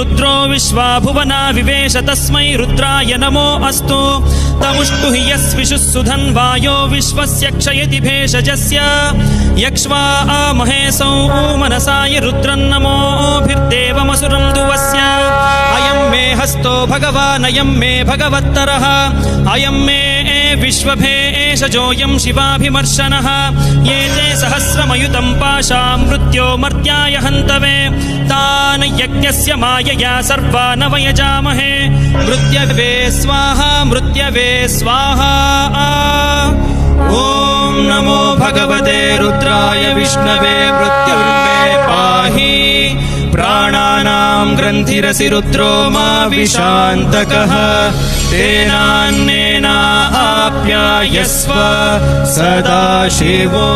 रुद्रो विश्वा भुवना विवेश तस्मै रुद्राय नमो अस्तु तमुष्टु हि यस्विषुः सुधन्वायो विश्वस्य क्षयति भेषजस्य यक्ष्वा महेशौ मनसाय रुद्रन्नमोभिर्देवमसुरं दुवस्य अयं मे हस्तो भगवान् अयं मे भगवत्तरः अयं मे विश्वभेषजोऽयं शिवाभिमर्शनः ये ते सहस्रमयुतं पाशां मृत्यो मर्त्याय हन्तवे तान् यज्ञस्य मायया सर्वान् वयजामहे मृत्यवे स्वाहा मृत्यवे स्वाहा ॐ नमो भगवते रुद्राय विष्णवे मृत्युर्मे पाहि प्राणानां ग्रन्थिरसि रुद्रो मा विशान्तकः तेनान्नेनाप्यायस्व सदा शिवो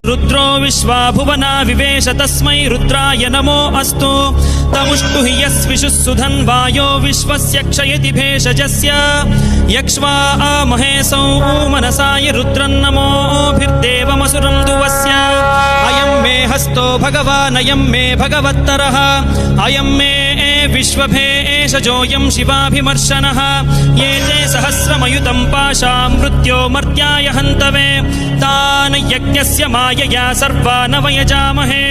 रुद्रो विश्वा भुवना विवेश तस्मै रुद्राय नमो अस्तु तमुष्टु हि यस्विषुः सुधन्वायो विश्वस्य क्षयति भेषजस्य यक्ष्वा महेशौ मनसाय रुद्रन्नमोभिर्देवमसुरं दुवस्य अयं मे हस्तो भगवान् अयं मे भगवत्तरः अयं मे विश्वभेषजोऽयं शिवाभिमर्शनः ये ते सहस्रमयुतं पाशां मृत्यो मर्त्याय हन्तवे तान् यज्ञस्य मायया सर्वान् वयजामहे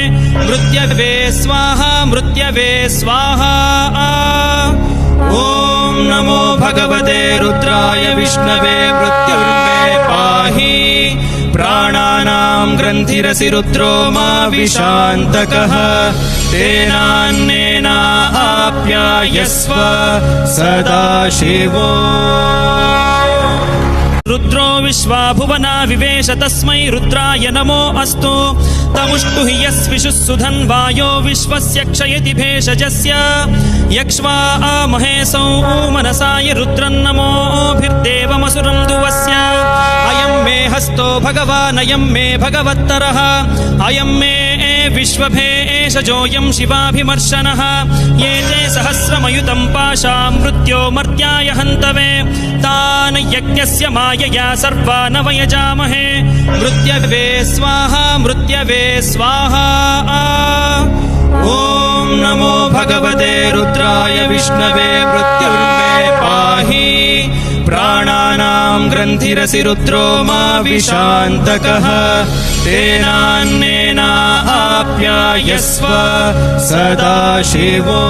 मृत्यवे स्वाहा मृत्यवे स्वाहा ॐ नमो भगवते रुद्राय विष्णवे मृत्युर्मे पाहि प्राणानां ग्रन्थिरसि रुद्रो मा विशान्तकः तेनान्नेनाप्यायस्व सदा शिवो रुद्रो विश्वा भुवना विवेश तस्मै रुद्राय नमो अस्तु तमुष्टु हि यस्विषुः सुधन्वायो विश्वस्य क्षयति भेषजस्य यक्ष्वा महेशौ मनसाय रुद्रन्नमोभिर्देवमसुरं दुवस्य अयं मे हस्तो भगवान् अयं मे भगवत्तरः अयं मे विश्वभेषजोऽयं शिवाभिमर्शनः ये ते सहस्रमयुतं पाशां मृत्यो मर्त्याय हन्तवे तान् यज्ञस्य मायया सर्वान् वयजामहे मृत्यवे स्वाहा मृत्यवे स्वाहा ॐ नमो भगवते रुद्राय विष्णवे मृत्युर्मे पाहि प्राणानां ग्रन्थिरसि रुद्रो मा विशान्तकः तेनान्नेनाप्यायस्व सदा शिवो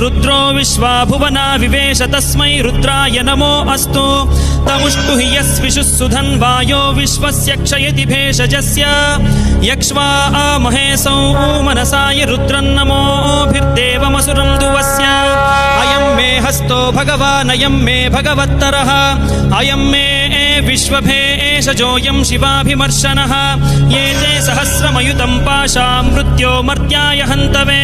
रुद्रो विश्वा भुवना विवेश तस्मै रुद्राय नमो अस्तु तमुष्टु हि यस्विषुः सुधन्वायो विश्वस्य क्षयति भेषजस्य यक्ष्वा महेशौ मनसाय रुद्रन्नमोभिर्देवमसुरं दुवस्य अयं मे हस्तो भगवान् अयं मे भगवत्तरः अयं मे विश्वभेषजोऽयं शिवाभिमर्शनः ये ते सहस्रमयुतं पाशां मृत्यो मर्त्याय हन्तवे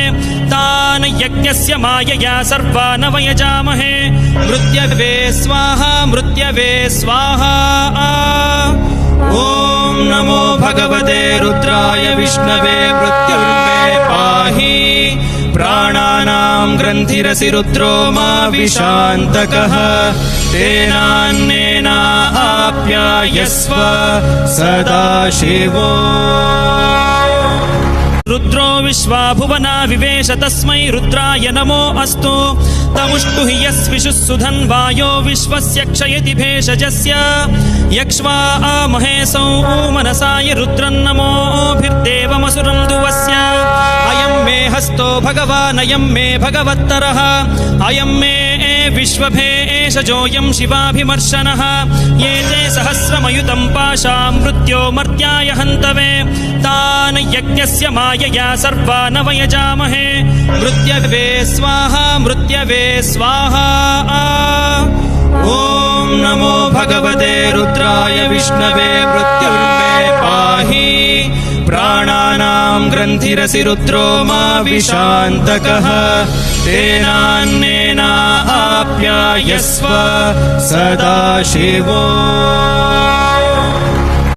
तान् यज्ञस्य मायया सर्वान् वयजामहे मृत्यवे स्वाहा मृत्यवे स्वाहा ॐ नमो भगवते रुद्राय विष्णवे मृत्युर्मे पाहि प्राणानां ग्रन्थिरसि रुद्रो मा विशान्तकः तेनान्नेनाप्यायस्व सदा शिवो रुद्रो विश्वा भुवना विवेश तस्मै रुद्राय नमो अस्तु तमुष्टु हि यस्विषुः सुधन्वायो विश्वस्य क्षयति भेषजस्य यक्ष्वा महेशौ मनसाय रुद्रन्नमोभिर्देवमसुरं दुवस्य अयं मे हस्तो भगवान् अयं मे भगवत्तरः अयं मे विश्वभेषजोऽयं शिवाभिमर्शनः ये ते सहस्रमयुतं पाशां मृत्यो मर्त्याय हन्तवे तान् यज्ञस्य मायया सर्वान् वयजामहे मृत्यवे स्वाहा मृत्यवे स्वाहा ॐ नमो भगवते रुद्राय विष्णवे मृत्युर्मे पाहि प्राणानां ग्रन्थिरसि रुद्रो मा विशान्तकः तेनान्नेनाप्यायस्व सदा शिवो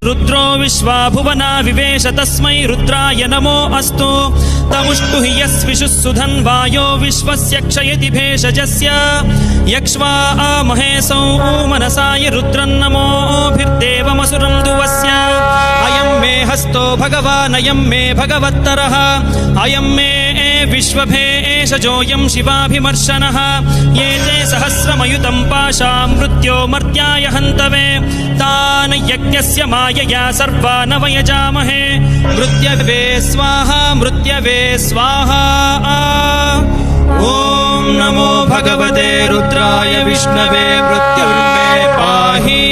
रुद्रो विश्वा भुवना विवेश तस्मै रुद्राय नमो अस्तु तमुष्टु हि यस्विषुः सुधन्वायो विश्वस्य क्षयति भेषजस्य यक्ष्वा महेशौ मनसाय रुद्रन्नमोभिर्देवमसुरं दुवस्य अयं मे हस्तो भगवानयं मे भगवत्तरः अयं मे विश्वभेषजोऽयं शिवाभिमर्शनः ये ते सहस्रमयुतं पाशा मृत्यो मर्त्याय हन्तवे तान् यज्ञस्य मायया सर्वान् वयजामहे मृत्यवे स्वाहा मृत्यवे स्वाहा ॐ नमो भगवते रुद्राय विष्णवे मृत्युर्मे पाहि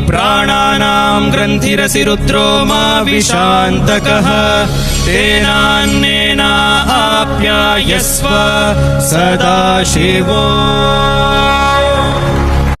प्राणानां ग्रन्थिरसि रुद्रो मा विशान्तकः तेनान्नेनाप्यायस्व सदा शिवो